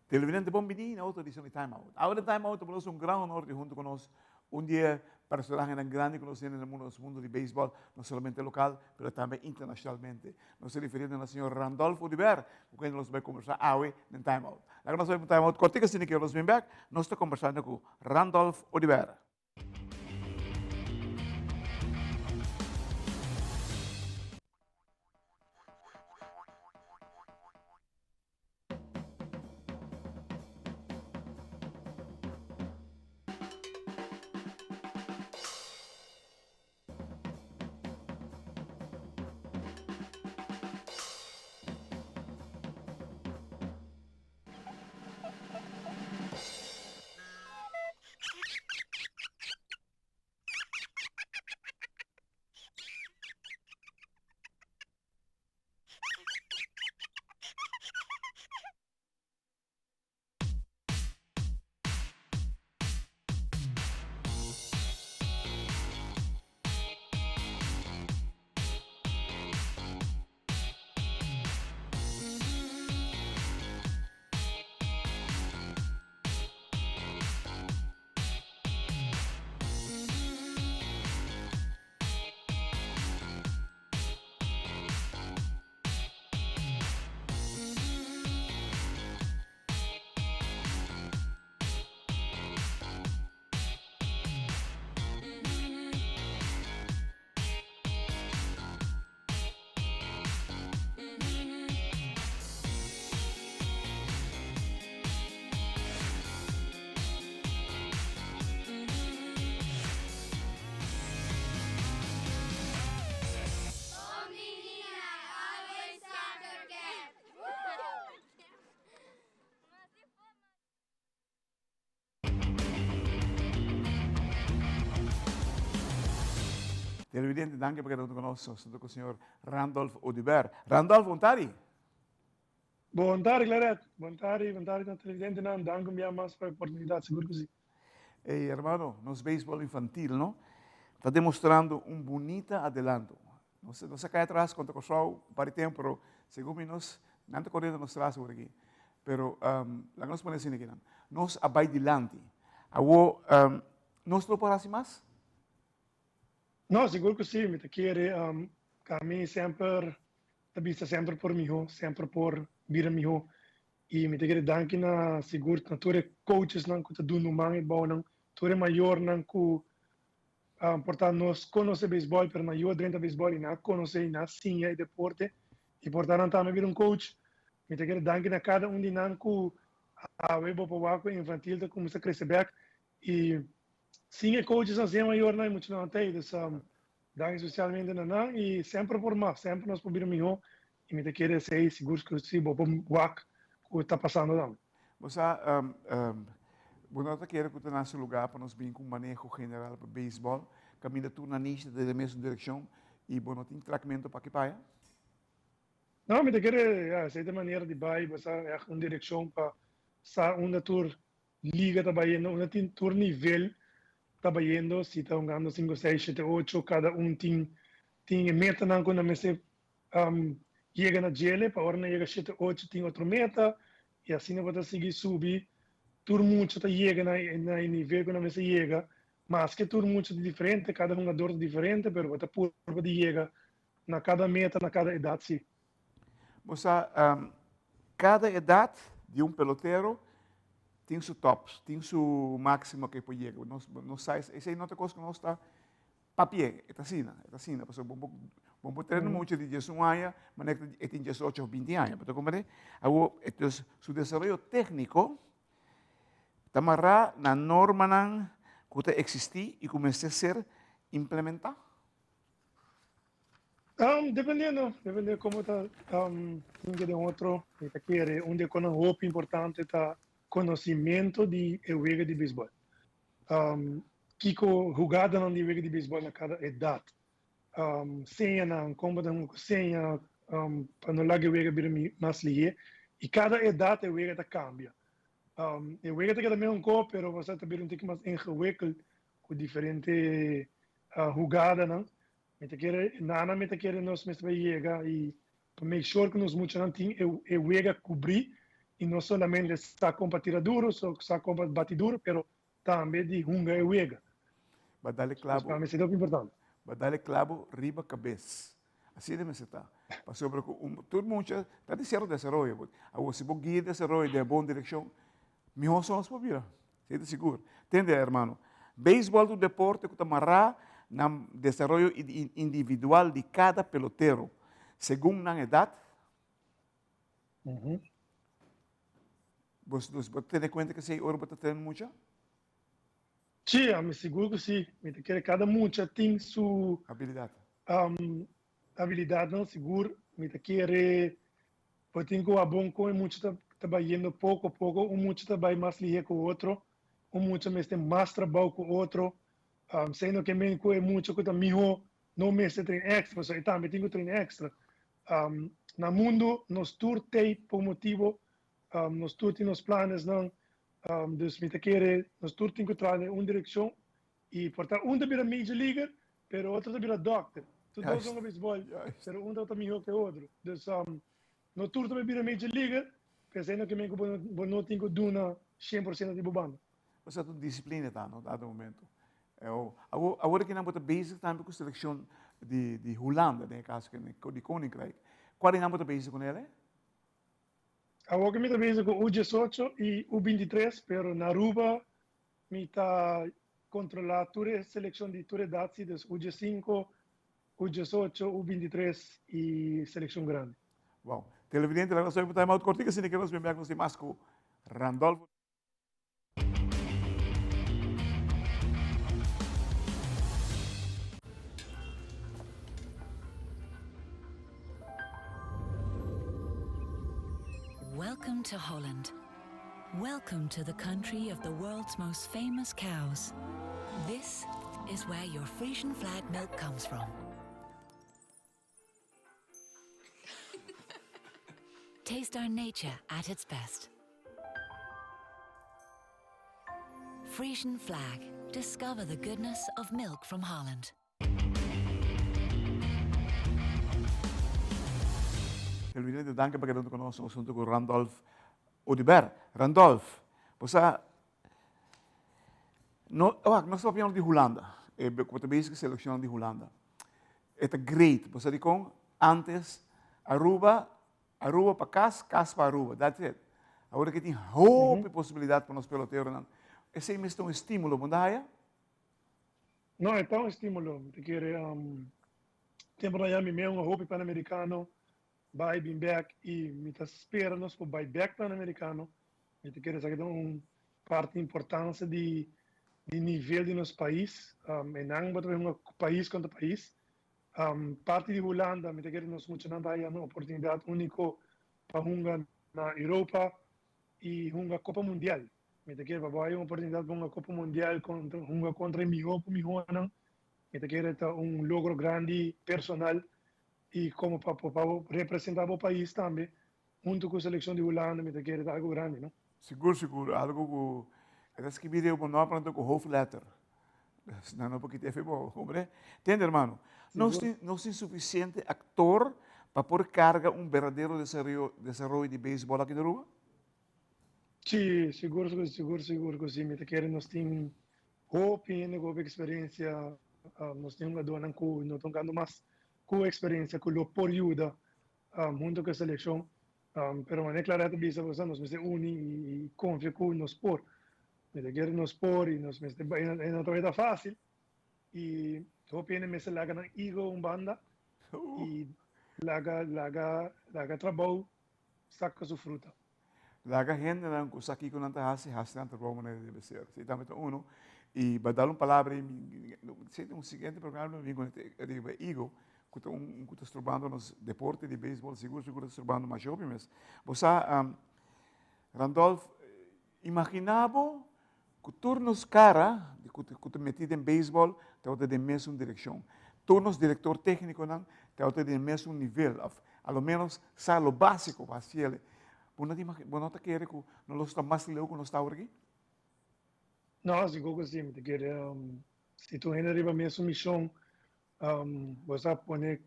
Televidente, bom menino, outra edição de Time Out. Ahora Time Out temos um grande honor de junto conosco um dia personagem grande conhecido no mundo de béisbol, não somente local, mas também internacionalmente. Nos referindo ao senhor Randolfo Oliver, com quem nós vamos conversar hoje no Time Out. Agora nós vamos Time Out, cortiga assim que nós vamos back, nós estamos conversando com Randolph Oliver. Televidente, danke perché avete conosco, sono con il signor Randolph Oliver. Randolph, buongiorno. Buongiorno, Claret. Buongiorno, televidente. Não, danke mir mais para a oportunidade, seguro que sim. Hey, hermano, nos béisbol infantil, não? Está demonstrando bonito adelanto. Não se cai atrás quando o show, para tempo, pero segundo nós, não está correndo nos traz por aqui. Pero, lá nós podemos dizer aqui, nós abai dilante. Awo, nós não podemos mais? Não, seguro que sim. Me quer, kami sempre, tabista sempre por mim, sempre por vir mim. E me quer danke na seguro, na ture coaches não que te dão no mangue bom não, ture maior não que portanto nós conhece beisebol, pero maior dentro do beisebol e não conhece e não sim é deporte. E portanto também vir coach. Me quer danke na cada de não que a web para infantil da começa a crescer back e sim é coaches assim maior não muito não tem então danke socialmente não e sempre por mais sempre nós por vir melhor e me quer ser seguro que se vou wak o que está passando lá. Você, bueno, eu quero que nesse lugar para nós vir com manejo general para beisebol, caminha tu na niche da mesma direção e bueno, tem tratamento para que paia? Não, me quer essa maneira de vai, você é uma direção para sa onde tour liga trabalhando, onde tem tour nível trabalhando, se está jogando 5, 6, 7, 8, cada tem meta não quando me se chega na gele, para hora não chega 7, 8 tem outra meta e assim não vai seguir subir. Tur muito chega na nível quando você chega, mas que tur muito diferente, cada jogador diferente, pero você por de chega na cada meta, na cada idade sim. Você, cada idade de pelotero tem seu tops, tem seu máximo que pode chegar. Nós sais, essa é outra coisa que nós está papier, é assim, porque vamos ter muito de 18 anos, mas é tem 18 ou 20 anos, então como é? Agora, então, seu desenvolvimento técnico tamará na norma nan que existir e começar a ser implementada? Dependendo como está de outro, está querer onde com um roupa importante está conhecimento de jogo de beisebol. Kiko jogada não de jogo de beisebol na cada idade. Senha não, como da senha para não largar o jogo mais ligeiro e cada idade o jogo cambia. O jogo está também copo, pero você está bem um pouco mais ingewikkeld com diferente jogada não. Nada me quer nós mesmo chegar e para make sure que nós muito não tem eu chega cobrir e não somente está com batida duro, só está com batiduro, pero também de hunga e uega. Vai dar Mas para clavo, mim isso é o importante. vai dar clavo riba cabeça. Assim deve estar. Para sobre todo mundo está dizendo desenvolvimento. Agora, se você guia desenvolvimento de boa direção, melhor são as papiras. Seja seguro. Entende, hermano? Beisebol do deporte que está amarrado no desenvolvimento individual de cada pelotero, segundo a idade. Você tem em conta que se ouro está tendo muita Sim, me seguro que sim. Cada mucha tem sua habilidade. habilidade, não seguro. Me quer, eu tenho a bom com muito está indo pouco a pouco, muito está mais ligeiro que o outro, muito mais tem mais trabalho que o outro. Sendo que me é muito que também não me se treino extra, só também tenho treino extra. No mundo, nós turtei por motivo, nós turtei nos planos, não. Dus me quer, nós turtei encontrar uma direção e portanto um vira major leaguer, pero outro vira doctor. Tu dois jogam beisebol, pero um está melhor que o outro. Dus no turno vira major leaguer, pensando que me não tenho duna 100% de bobana. Você tem disciplina, tá, no dado momento. Agora que nós estamos bezig também com a seleção de Holanda, né, caso de Koninkrijk. Qual é nós bezig com ele? Agora que me está bezig com o 18 e o 23, pero na Aruba me está controlar toda a seleção de toda a idade, dus o 5, o 18, o 23 e seleção grande. Wow. Televidente, la cosa importante más cortica, sin que nos veamos de más con Randolfo. Welcome to Holland. Welcome to the country of the world's most famous cows. This is where your Frisian flag milk comes from. Taste our nature at its best. Frisian flag. Discover the goodness of milk from Holland. Televidente, danke per aver conosciuto un assunto con Randolph Odibert. Randolph, você nós falamos de Holanda, quando basic seleção de Holanda. É great, você diz antes Aruba para casa para Aruba, that's it. Agora que tem hope possibilidade para nós peloteiros, esse é mesmo um estímulo, não é? Não, é tão estímulo, porque tempo lá me um hope pan-americano, vai bem back e me está esperando para vai back pan-americano. Me quer saber parte importante de nível de nosso país, e não para um país contra país. Parte de Holanda, me quer nos muito não vai uma oportunidade única para jogar na Europa e jogar Copa Mundial. Me quer vai uma oportunidade para uma Copa Mundial contra melhor para melhor não. Me quer logro grande personal e como para representar o país também, junto com a seleção de Holanda, me quer algo grande, não? Seguro, algo que es que video não aprendo com half letter. Não porque te bom, hombre. Entende, hermano? Não tem suficiente actor para pôr carga verdadeiro desarrollo de beisebol aqui na rua? Sim, seguro que sim. Me quer nós tem hope, uma experiência, nós temos uma dona que não tocando mais com experiência, com o por ajuda, junto com a seleção. Pero não é claro que bisa nós me uni e confio com nós por. Me quer nos por e nós me não é fácil. E hope me se laga na ego banda e laga trabalho saca sua fruta. Laga gente não que aqui com nanta hasi não trabalho maneira deve ser. Se também uno e vai dar palavra se um seguinte programa vem com ego que está estrubando nos deporte de beisebol seguro está estrubando mais jovem mas você Randolph imaginava que turnos cara que te metido em beisebol te outra de mesma direção turnos diretor técnico não te outra de mesmo nível a lo menos sabe lo básico para fazer não te quer que não está mais leu que não está aqui não seguro que sim te quer se tu ainda arriba mesmo missão você põe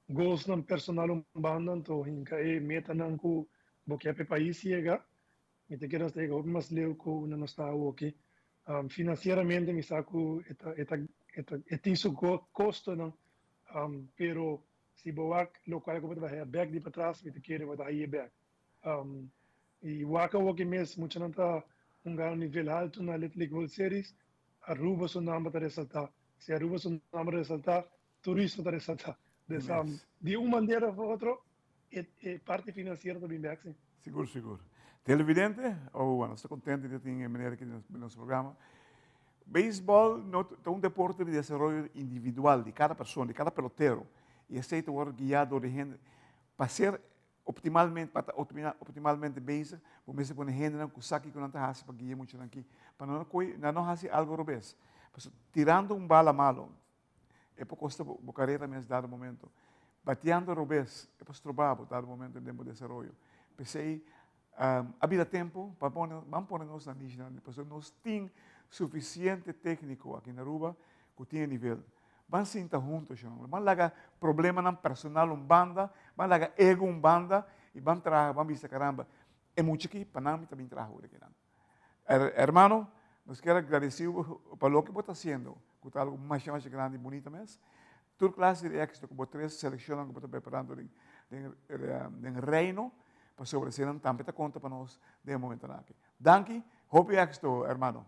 gols no personal banda então hinca meta não que porque é país chega me te quiero estar más leo que uno no está aquí. Financieramente me saco este su costo, ¿no? Pero si boak lo cual como te va a back de para atrás, me te quiere va a ir back. E waka waki mes mucha nanta un nível alto na World Series, Aruba son nome para ressaltar. Se Aruba son nome para ressaltar, turismo para ressaltar. Dessa, Yes. de uma maneira ou outra, é parte financeira também é assim. Seguro, seguro. Televidente, bueno, estoy contento de tener venir aquí en nuestro programa. Béisbol no, es un deporte de desarrollo individual de cada persona, de cada pelotero. Y este te va guiado de gente para ser optimalmente base, porque se pone gente que saque que não está hace para guiar mucho aqui, para não hacer algo revés. Pues, tirando un bala malo, é por costa a carreira mesmo dado momento. Bateando revés, é por trabalho dado momento de desenvolvimento. Pensei, havia tempo para vamos pôr nós na niche, porque nós temos suficiente técnico aqui na Aruba que tem nível. Vamos sentar juntos, vamos lagar problema não personal banda, vamos lagar ego banda e vamos trabalhar, vamos dizer caramba, é muito aqui para nós também trabalhar aqui. Hermano, nos quero agradecer por lo que você está fazendo, que está algo mais grande e bonito mesmo. Toda classe de éxito que você seleciona, que você está preparando no reino, para sobreviver também está conta para nós de momento aqui. Danke, hope éxito, hermano.